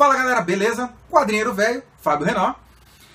Fala galera, beleza? Quadrinheiro velho, Fábio Renan.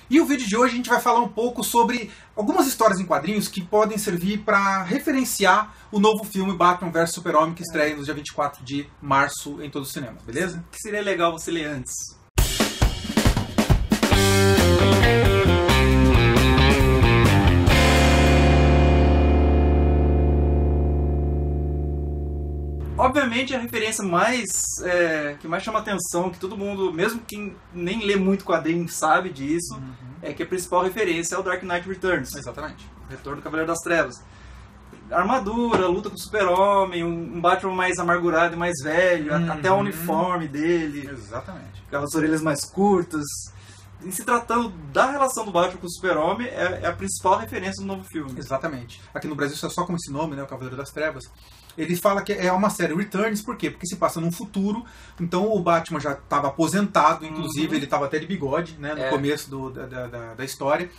E o vídeo de hoje a gente vai falar um pouco sobre algumas histórias em quadrinhos que podem servir para referenciar o novo filme Batman vs Super-Homem que estreia no dia 24 de março em todos os cinemas, beleza? Que seria legal você ler antes. Obviamente a referência que mais chama atenção, que todo mundo, mesmo quem nem lê muito quadrinho sabe disso, é que a principal referência é o Dark Knight Returns. Exatamente. Retorno do Cavaleiro das Trevas. Armadura, luta com o Super-Homem, um Batman mais amargurado e mais velho, até o uniforme dele. Exatamente. Aquelas orelhas mais curtas. Em se tratando da relação do Batman com o Super-Homem, é a principal referência do novo filme. Exatamente. Aqui no Brasil é só com esse nome, né, o Cavaleiro das Trevas. Ele fala que é uma série Returns, por quê? Porque se passa num futuro, então o Batman já estava aposentado, inclusive ele estava até de bigode, né, no começo da história.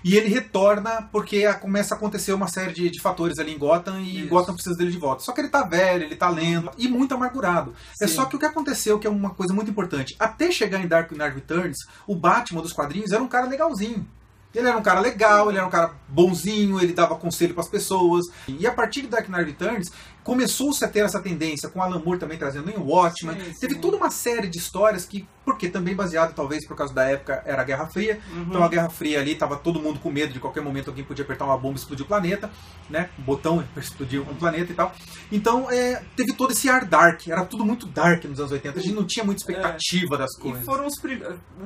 E ele retorna porque começa a acontecer uma série de fatores ali em Gotham e Gotham precisa dele de volta. Só que ele tá velho, ele tá lento e muito amargurado. Sim. É só que o que aconteceu, que é uma coisa muito importante, até chegar em Dark Knight Returns, o Batman dos quadrinhos era um cara legalzinho. Ele era um cara legal, ele era um cara bonzinho, ele dava conselho para as pessoas. E a partir de Dark Knight Returns, começou-se a ter essa tendência, com Alan Moore também trazendo em Watchmen. Sim. Teve toda uma série de histórias que, porque também baseado talvez por causa da época, era a Guerra Fria. Então a Guerra Fria ali, tava todo mundo com medo de qualquer momento alguém podia apertar uma bomba e explodir o planeta, né? Um botão para explodir um planeta e tal. Então teve todo esse ar dark, era tudo muito dark nos anos 80, a gente não tinha muita expectativa das coisas. E foram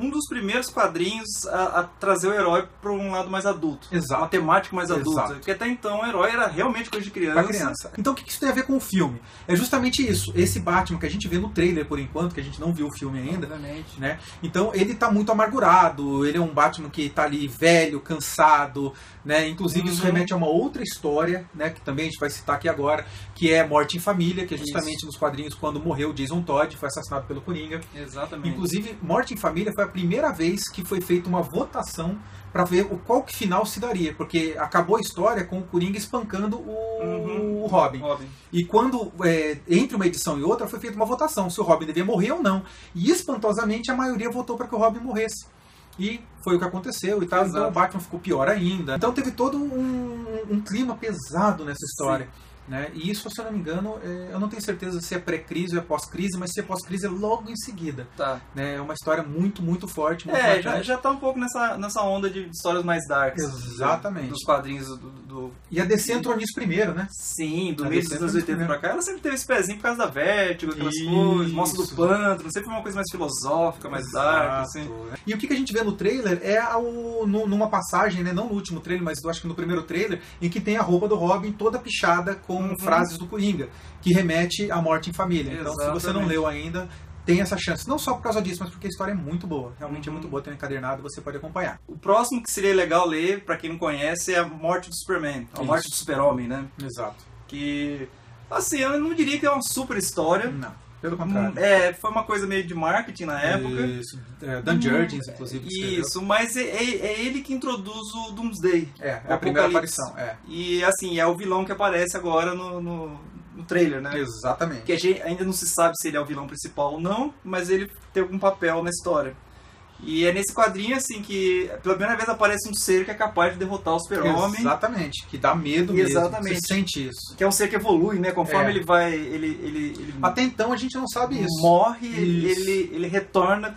um dos primeiros quadrinhos a trazer o herói para um lado mais adulto. Exato. Uma temática mais adulta. Exato. Porque até então o herói era realmente coisa de criança. Então o que isso tem a ver com o filme? É justamente isso. Esse Batman que a gente vê no trailer por enquanto, que a gente não viu o filme ainda. Obviamente. Né? Então ele tá muito amargurado, ele é um Batman que tá ali velho, cansado, né? Inclusive isso remete a uma outra história, né? Que também a gente vai citar aqui agora, que é Morte em Família, que é justamente nos quadrinhos quando morreu Jason Todd, foi assassinado pelo Coringa. Exatamente. Inclusive, Morte em Família foi a primeira vez que foi feita uma votação para ver qual que final se daria, porque acabou a história com o Coringa espancando o Robin. E quando, entre uma edição e outra, foi feita uma votação, se o Robin devia morrer ou não. E espantosamente a maioria votou para que o Robin morresse. E foi o que aconteceu e tal, então o Batman ficou pior ainda. Então teve todo um clima pesado nessa história. Né? E isso, se eu não me engano, eu não tenho certeza se é pré-crise ou é pós-crise, mas se é pós-crise é logo em seguida. Tá. Né? É uma história muito, muito forte. Muito já tá um pouco nessa onda de histórias mais darks. Exatamente. Dos quadrinhos E a DC entrou nisso primeiro, né? Sim, do meio dos anos 80 pra cá, ela sempre teve esse pezinho por causa da Vertigo, aquelas coisas, Monstro do Pântano, sempre foi uma coisa mais filosófica, mais dark, assim. E o que a gente vê no trailer é numa passagem, né? Não no último trailer, mas eu acho que no primeiro trailer, em que tem a roupa do Robin toda pichada com frases do Coringa, que remete à Morte em Família. Então, se você não leu ainda, tem essa chance. Não só por causa disso, mas porque a história é muito boa. Realmente é muito boa, tem um encadernado, você pode acompanhar. O próximo que seria legal ler, pra quem não conhece, é a Morte do Superman. A Morte do Super-Homem, né? Exato. Que, assim, eu não diria que é uma super história. Não. Pelo contrário. Foi uma coisa meio de marketing na época. Isso. Dan Jurgens, inclusive. Isso, mas é ele que introduz o Doomsday. É a primeira aparição. E assim, é o vilão que aparece agora no trailer, né? Exatamente. Que ainda não se sabe se ele é o vilão principal ou não, mas ele tem algum papel na história. E é nesse quadrinho, assim, que pela primeira vez aparece um ser que é capaz de derrotar o Super-Homem. Exatamente, que dá medo mesmo. Você sente isso. Que é um ser que evolui, né? Conforme ele vai... Ele até então a gente não sabe isso. Morre, ele retorna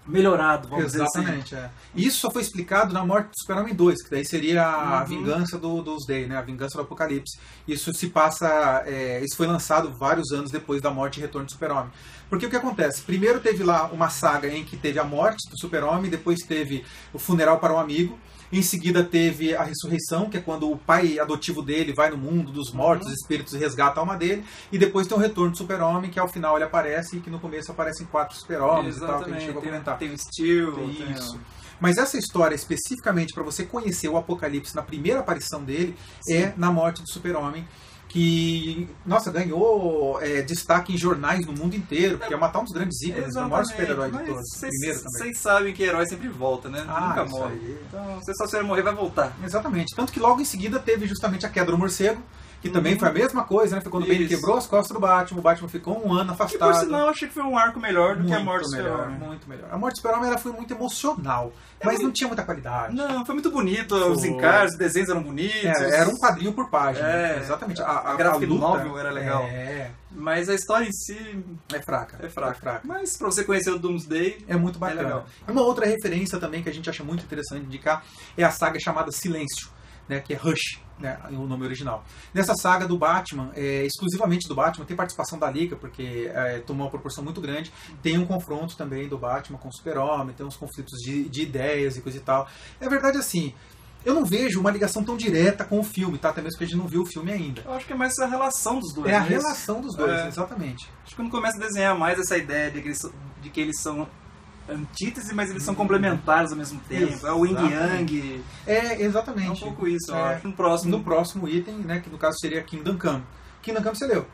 melhorado, vamos dizer assim. Exatamente, Isso só foi explicado na Morte do Super-Homem 2, que daí seria a vingança dos Day, né? A vingança do Apocalipse. Isso se passa... isso foi lançado vários anos depois da morte e retorno do Super-Homem. Porque o que acontece? Primeiro teve lá uma saga em que teve a morte do Super-Homem, depois teve o funeral para um amigo, em seguida teve a ressurreição, que é quando o pai adotivo dele vai no mundo dos mortos, os espíritos, e resgata a alma dele, e depois tem o retorno do Super-Homem, que ao final ele aparece, e que no começo aparecem 4 Super-Homens e tal, que a gente chegou a comentar. Tem o Steel, isso. Mas essa história, especificamente para você conhecer o Apocalipse na primeira aparição dele, é na Morte do Super-Homem, que, nossa, ganhou destaque em jornais no mundo inteiro, porque é matar um dos grandes ícones, o maior super-herói de todos. Primeiro também. Vocês sabem que herói sempre volta, né? Nunca morre. Então, se você morrer, vai voltar. Exatamente. Tanto que logo em seguida teve justamente a queda do morcego, que também foi a mesma coisa, né? Foi quando o Bane quebrou as costas do Batman, o Batman ficou um ano afastado. E por sinal, eu achei que foi um arco melhor do que a morte do Super-Homem. Muito melhor. A morte do Super-Homem ela foi muito emocional, mas não tinha muita qualidade. Não, foi muito bonito, os encargos, os desenhos eram bonitos. Era um quadrinho por página. Exatamente. A gráfica luta, novel era legal. Mas a história em si é fraca. É fraca. Mas pra você conhecer o Doomsday, é muito bacana. Legal. Uma outra referência também que a gente acha muito interessante indicar é a saga chamada Silêncio, né, que é Hush, né, o nome original. Nessa saga do Batman, exclusivamente do Batman, tem participação da Liga, porque tomou uma proporção muito grande. Tem um confronto também do Batman com o Super-Homem, tem uns conflitos de ideias e coisa e tal. É verdade assim, eu não vejo uma ligação tão direta com o filme, tá? Até mesmo porque a gente não viu o filme ainda. Eu acho que é mais a relação dos dois. É a relação dos dois, exatamente. Acho que quando começa a desenhar mais essa ideia de que eles são antítese, mas eles são complementares ao mesmo tempo. Exatamente. É o Yin Yang. Exatamente. É um pouco isso, eu acho. No próximo item, né, que no caso seria Kingdom Come. Kingdom Come você leu?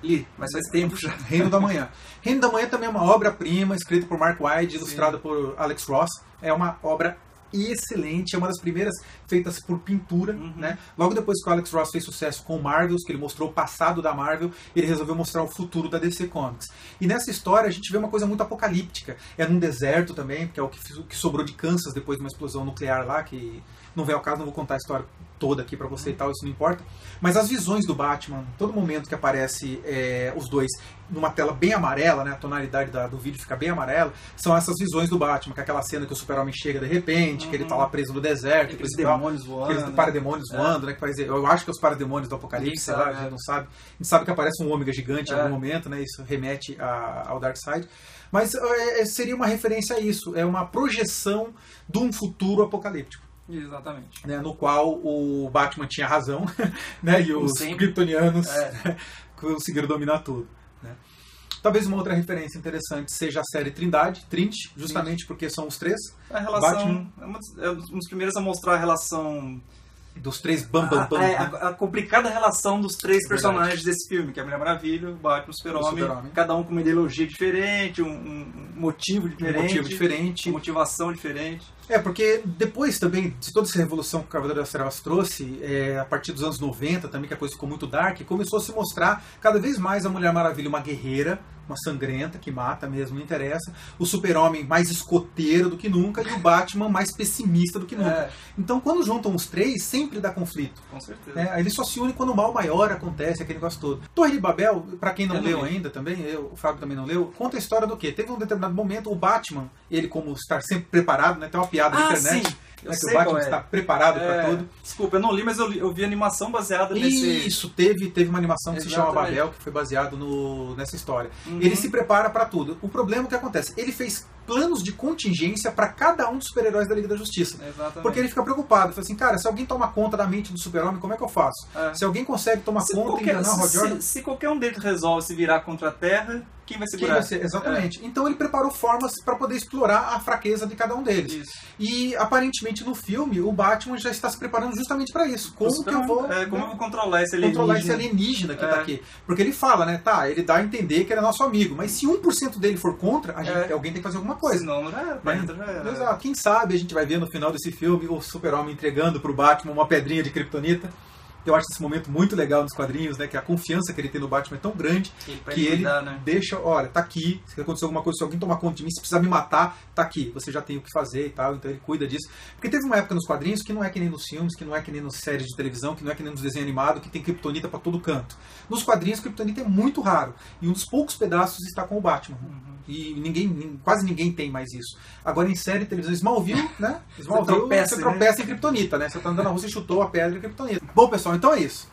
Li, mas faz tempo já. Reino da Manhã. Reino da Manhã também é uma obra-prima, escrita por Mark Waid, ilustrada por Alex Ross. É uma obra excelente, é uma das primeiras feitas por pintura, né? Logo depois que o Alex Ross fez sucesso com o Marvels, que ele mostrou o passado da Marvel, ele resolveu mostrar o futuro da DC Comics. E nessa história a gente vê uma coisa muito apocalíptica. É num deserto também, que é o que sobrou de Kansas depois de uma explosão nuclear lá, que não vem ao caso, não vou contar a história toda aqui pra você e tal, isso não importa. Mas as visões do Batman, todo momento que aparece os dois numa tela bem amarela, né, a tonalidade do vídeo fica bem amarela, são essas visões do Batman, que é aquela cena que o Super-Homem chega de repente, que ele tá lá preso no deserto, aqueles demônios voando, aqueles parademônios voando, né, que faz, eu acho que é os parademônios do Apocalipse, sei lá, a gente não sabe. A gente sabe que aparece um ômega gigante em algum momento, né, isso remete ao Darkseid. Mas seria uma referência a isso, é uma projeção de um futuro apocalíptico. Exatamente. Né, no qual o Batman tinha razão, né, e os kryptonianos conseguiram dominar tudo. Né. Talvez uma outra referência interessante seja a série Trinity, justamente porque são os três. A relação Batman, é um dos primeiros a mostrar a relação dos três bambambam. A complicada relação dos três personagens desse filme, que é a Mulher Maravilha, o Batman e o Super-Homem, cada um com uma ideologia diferente, um motivo diferente, uma motivação diferente. Porque depois também de toda essa revolução que o Cavaleiro das Trevas trouxe, a partir dos anos 90 também, que a coisa ficou muito dark, começou a se mostrar cada vez mais a Mulher Maravilha uma guerreira, uma sangrenta, que mata mesmo, não interessa. O Super-Homem mais escoteiro do que nunca e o Batman mais pessimista do que nunca. Então, quando juntam os três, sempre dá conflito. Com certeza. Eles só se unem quando o mal maior acontece, aquele negócio todo. Torre de Babel, pra quem não leu ainda também, o Fábio também não leu, conta a história do quê? Teve um determinado momento, o Batman, ele como estar sempre preparado, né, tem uma piada na internet, sim. Que o Batman está preparado para tudo. Desculpa, eu não li, mas eu vi animação baseada nesse... Isso, teve uma animação que se chama Babel, que foi baseado nessa história. Ele se prepara para tudo. O problema é o que acontece, ele fez planos de contingência para cada um dos super-heróis da Liga da Justiça. Exatamente. Porque ele fica preocupado, ele fala assim, cara, se alguém toma conta da mente do Super-Homem, como é que eu faço? Se alguém consegue tomar conta e enganar o Rod Jordan... Se qualquer um deles resolve se virar contra a Terra, quem vai segurar? Exatamente. Então ele preparou formas para poder explorar a fraqueza de cada um deles. Isso. E aparentemente no filme o Batman já está se preparando justamente para isso. Como que eu vou como eu vou controlar esse alienígena que tá aqui? Porque ele fala, né? Tá, ele dá a entender que ele é nosso amigo, mas se 1% dele for contra, alguém tem que fazer alguma coisa. Senão já era. Exato. Quem sabe a gente vai ver no final desse filme o Super-Homem entregando pro Batman uma pedrinha de kryptonita. Eu acho esse momento muito legal nos quadrinhos, né? Que a confiança que ele tem no Batman é tão grande que ele deixa, olha, tá aqui, se acontecer alguma coisa, se alguém tomar conta de mim, se precisar me matar, tá aqui, você já tem o que fazer e tal, então ele cuida disso. Porque teve uma época nos quadrinhos que não é que nem nos filmes, que não é que nem nas séries de televisão, que não é que nem nos desenhos animados, que tem kryptonita pra todo canto. Nos quadrinhos, kryptonita é muito raro. E um dos poucos pedaços está com o Batman. E quase ninguém tem mais isso. Agora em série, televisão, Smallville, né? Smallville, você tropeça em kryptonita, né? Você tá andando na rua, você chutou a pedra de kryptonita. Bom, pessoal, então é isso.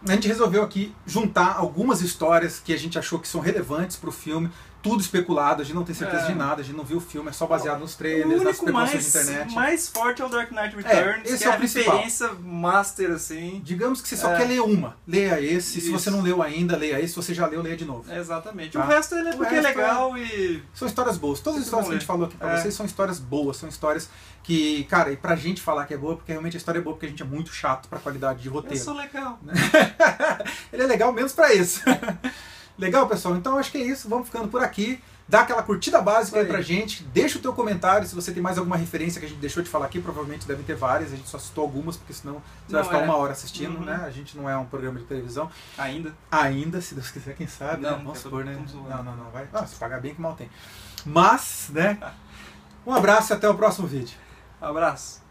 A gente resolveu aqui juntar algumas histórias que a gente achou que são relevantes pro filme. Tudo especulado, a gente não tem certeza de nada, a gente não viu o filme, é só baseado nos trailers, nas especulações de internet. O mais forte é o Dark Knight Returns, esse que é a principal. Referência master, assim. Digamos que você só quer ler uma, leia esse, se você não leu ainda, leia esse, se você já leu, leia de novo. Exatamente. Tá? O resto é porque é legal e... São histórias boas. Todas as histórias que a gente falou aqui pra vocês são histórias boas, são histórias que, cara, e pra gente falar que é boa, porque realmente a história é boa, porque a gente é muito chato pra qualidade de roteiro. Eu sou legal. Ele é legal menos pra isso. Legal, pessoal? Então acho que é isso. Vamos ficando por aqui. Dá aquela curtida básica aí pra gente, deixa o teu comentário se você tem mais alguma referência que a gente deixou de falar aqui, provavelmente devem ter várias, a gente só citou algumas, porque senão você vai ficar 1 hora assistindo, né? A gente não é um programa de televisão. Ainda, se Deus quiser, quem sabe, não, né? Vamos supor, né? Não, vai. Se pagar bem que mal tem. Mas, né? Um abraço e até o próximo vídeo. Abraço.